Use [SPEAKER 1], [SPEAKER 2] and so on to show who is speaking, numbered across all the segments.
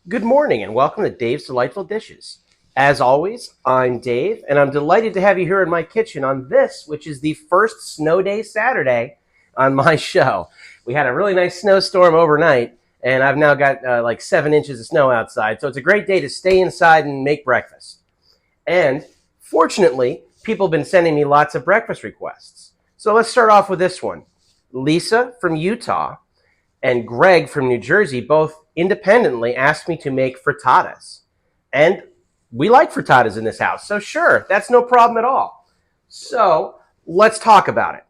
[SPEAKER 1] Good morning and welcome to Dave's Delightful Dishes. As always, I'm Dave and I'm delighted to have you here in my kitchen on this, which is the first snow day Saturday on my show. We had a really nice snowstorm overnight and I've now got like 7 inches of snow outside, so it's a great day to stay inside and make breakfast. And fortunately, people have been sending me lots of breakfast requests. So let's start off with this one. Lisa from Utah and Greg from New Jersey both independently asked me to make frittatas. And we like frittatas in this house, so sure, that's no problem at all. So let's talk about it.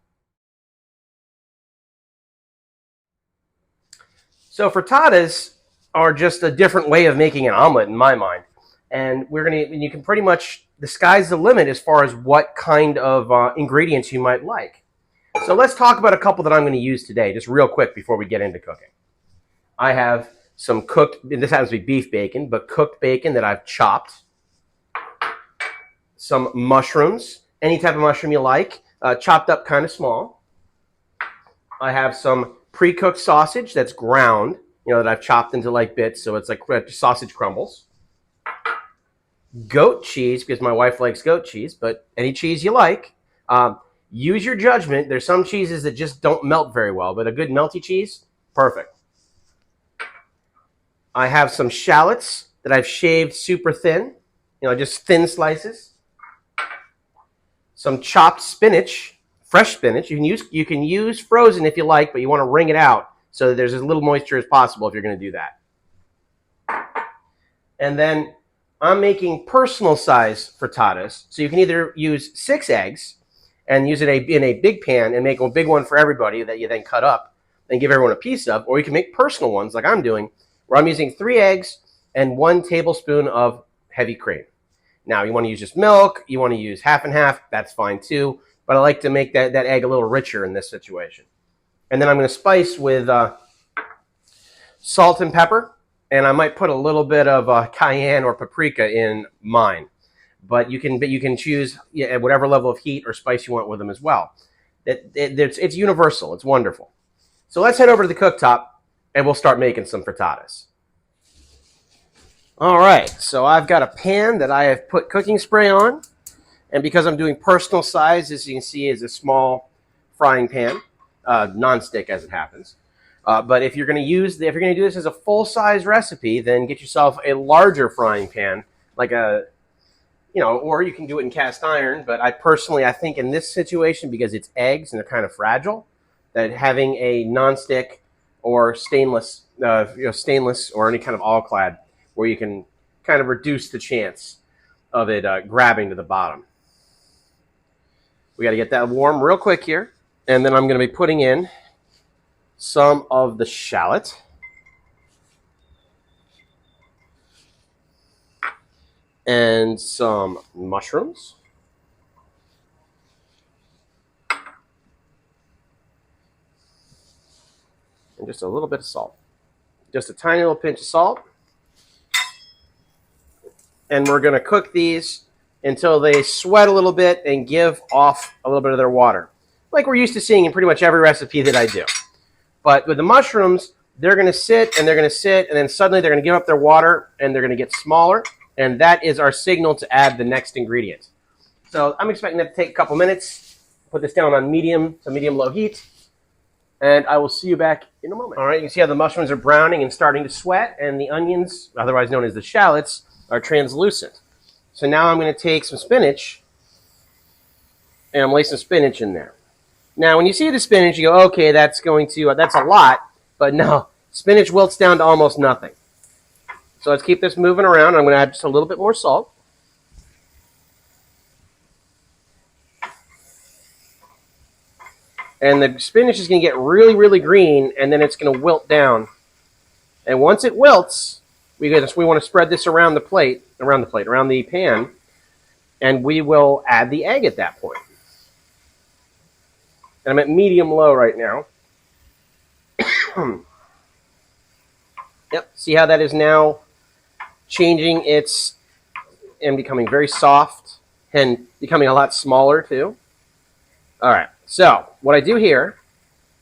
[SPEAKER 1] So frittatas are just a different way of making an omelet in my mind. And you can pretty much, the sky's the limit as far as what kind of ingredients you might like. So let's talk about a couple that I'm going to use today, just real quick before we get into cooking. I have some cooked, this happens to be beef bacon, but cooked bacon that I've chopped. Some mushrooms, any type of mushroom you like, chopped up kind of small. I have some pre-cooked sausage that's ground, that I've chopped into like bits, so it's like sausage crumbles. Goat cheese, because my wife likes goat cheese, but any cheese you like. Use your judgment. There's some cheeses that just don't melt very well, but a good melty cheese, perfect. I have some shallots that I've shaved super thin, just thin slices. Some chopped spinach, fresh spinach. You can use frozen if you like, but you want to wring it out so that there's as little moisture as possible if you're going to do that. And then I'm making personal size frittatas, so you can either use 6 eggs and use it in a big pan and make a big one for everybody that you then cut up and give everyone a piece of, or you can make personal ones like I'm doing, where I'm using 3 eggs and 1 tablespoon of heavy cream. Now, you want to use just milk, you want to use half and half, that's fine too, but I like to make that egg a little richer in this situation. And then I'm going to spice with salt and pepper, and I might put a little bit of cayenne or paprika in mine. But you can choose at whatever level of heat or spice you want with them as well. It's universal. It's wonderful. So let's head over to the cooktop, and we'll start making some frittatas. All right, so I've got a pan that I have put cooking spray on, and because I'm doing personal size, as you can see, is a small frying pan, non-stick as it happens. But if you're going to do this as a full-size recipe, then get yourself a larger frying pan, like or you can do it in cast iron. But I think in this situation, because it's eggs and they're kind of fragile, that having a non-stick or stainless or any kind of all-clad, where you can kind of reduce the chance of it grabbing to the bottom. We got to get that warm real quick here, and then I'm going to be putting in some of the shallot. And some mushrooms. And just a little bit of salt. Just a tiny little pinch of salt. And we're going to cook these until they sweat a little bit and give off a little bit of their water, like we're used to seeing in pretty much every recipe that I do. But with the mushrooms, they're going to sit, and then suddenly they're going to give up their water, and they're going to get smaller. And that is our signal to add the next ingredient. So I'm expecting that to take a couple minutes. Put this down on medium to medium-low heat. And I will see you back in a moment. All right, you can see how the mushrooms are browning and starting to sweat. And the onions, otherwise known as the shallots, are translucent. So now I'm going to take some spinach. And I'm laying some spinach in there. Now, when you see the spinach, you go, okay, that's a lot. But no, spinach wilts down to almost nothing. So let's keep this moving around. I'm going to add just a little bit more salt. And the spinach is going to get really, really green, and then it's going to wilt down. And once it wilts, we want to spread this around the pan, and we will add the egg at that point. And I'm at medium-low right now. Yep, see how that is now changing and becoming very soft and becoming a lot smaller too. All right, so what I do here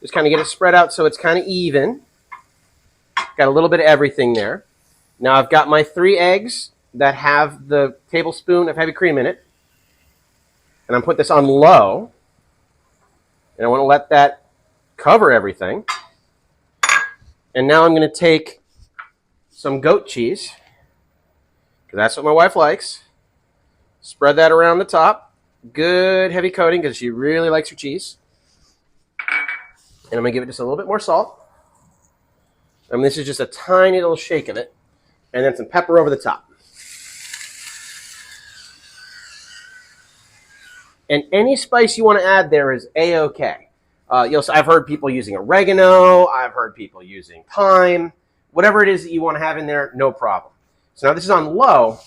[SPEAKER 1] is kind of get it spread out so it's kind of even. Got a little bit of everything there. Now I've got my 3 eggs that have the tablespoon of heavy cream in it. And I'm putting this on low. And I want to let that cover everything. And now I'm going to take some goat cheese, because that's what my wife likes. Spread that around the top. Good heavy coating, because she really likes her cheese. And I'm going to give it just a little bit more salt. And this is just a tiny little shake of it. And then some pepper over the top. And any spice you want to add there is A-OK. I've heard people using oregano. I've heard people using thyme. Whatever it is that you want to have in there, no problem. So now this is on low.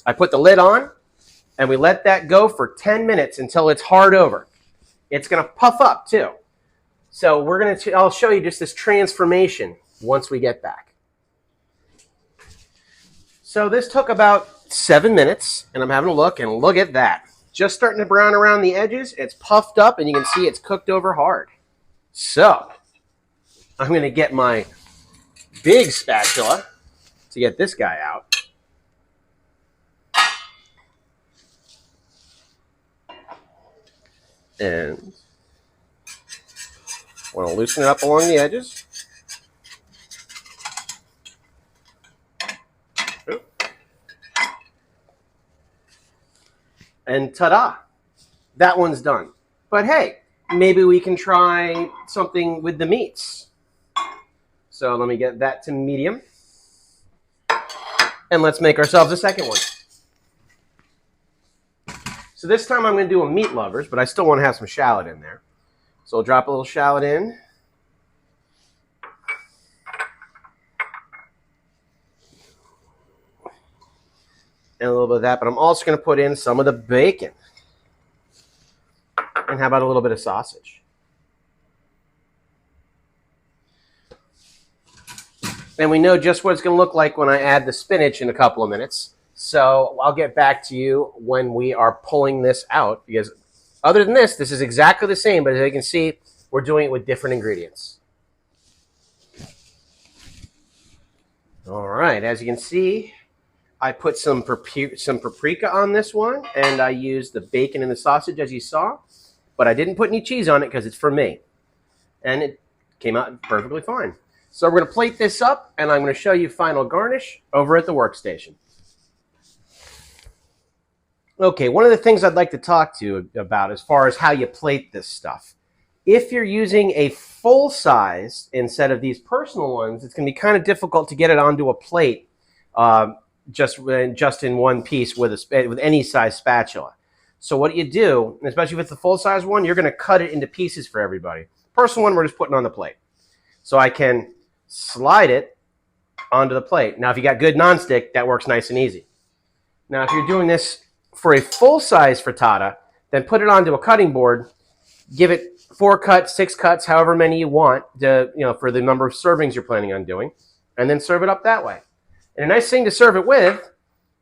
[SPEAKER 1] I put the lid on, and we let that go for 10 minutes until it's hard over. It's going to puff up too. So I'll show you just this transformation once we get back. So this took about 7 minutes, and I'm having a look, and look at that. Just starting to brown around the edges. It's puffed up, and you can see it's cooked over hard. So I'm going to get my big spatula to get this guy out. And want to loosen it up along the edges. And ta-da, that one's done. But hey, maybe we can try something with the meats. So let me get that to medium. And let's make ourselves a second one. So this time I'm going to do a meat lovers, but I still want to have some shallot in there. So I'll drop a little shallot in. And a little bit of that, but I'm also going to put in some of the bacon. And how about a little bit of sausage? And we know just what it's going to look like when I add the spinach in a couple of minutes. So I'll get back to you when we are pulling this out, because other than this is exactly the same, but as you can see, we're doing it with different ingredients. All right, as you can see, I put some paprika on this one, and I used the bacon and the sausage as you saw, but I didn't put any cheese on it because it's for me. And it came out perfectly fine. So we're going to plate this up, and I'm going to show you final garnish over at the workstation. Okay, one of the things I'd like to talk to you about as far as how you plate this stuff. If you're using a full size instead of these personal ones, it's going to be kind of difficult to get it onto a plate just in one piece with any size spatula. So what you do, especially if it's the full size one, you're going to cut it into pieces for everybody. Personal one, we're just putting on the plate. So I can slide it onto the plate. Now, if you got good nonstick, that works nice and easy. Now, if you're doing this for a full size frittata, then put it onto a cutting board, give it 4 cuts, 6 cuts, however many you want for the number of servings you're planning on doing, and then serve it up that way. And a nice thing to serve it with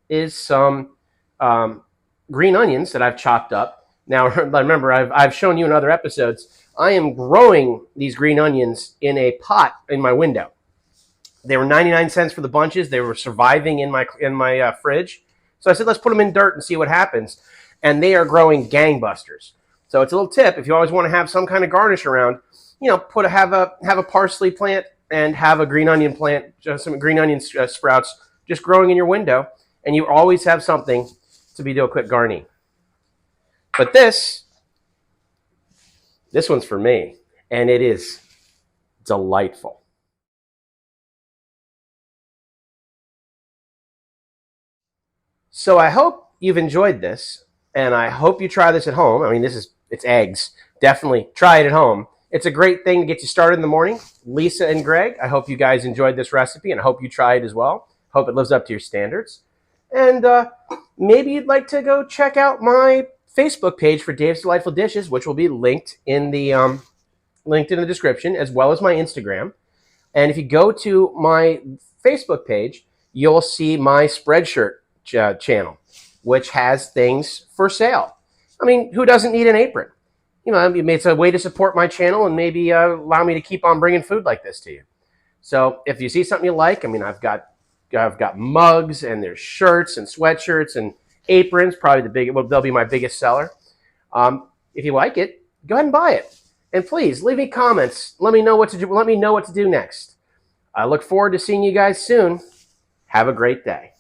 [SPEAKER 1] is some green onions that I've chopped up. Now, remember, I've shown you in other episodes, I am growing these green onions in a pot in my window. They were 99 cents for the bunches. They were surviving in my fridge. So I said, let's put them in dirt and see what happens. And they are growing gangbusters. So it's a little tip. If you always want to have some kind of garnish around, have a parsley plant and have a green onion plant, just some green onion sprouts just growing in your window. And you always have something to do a quick garni. But this one's for me. And it is delightful. So I hope you've enjoyed this, and I hope you try this at home. I mean, it's eggs. Definitely try it at home. It's a great thing to get you started in the morning. Lisa and Greg, I hope you guys enjoyed this recipe, and I hope you try it as well. Hope it lives up to your standards. And maybe you'd like to go check out my Facebook page for Dave's Delightful Dishes, which will be linked in the description, as well as my Instagram. And if you go to my Facebook page, you'll see my Spreadshirt channel, which has things for sale. I mean, who doesn't need an apron? It's a way to support my channel and maybe allow me to keep on bringing food like this to you. So if you see something you like, I've got I've got mugs, and there's shirts and sweatshirts and aprons. Probably they'll be my biggest seller. If you like it, go ahead and buy it. And please leave me comments. Let me know what to do. Let me know what to do next. I look forward to seeing you guys soon. Have a great day.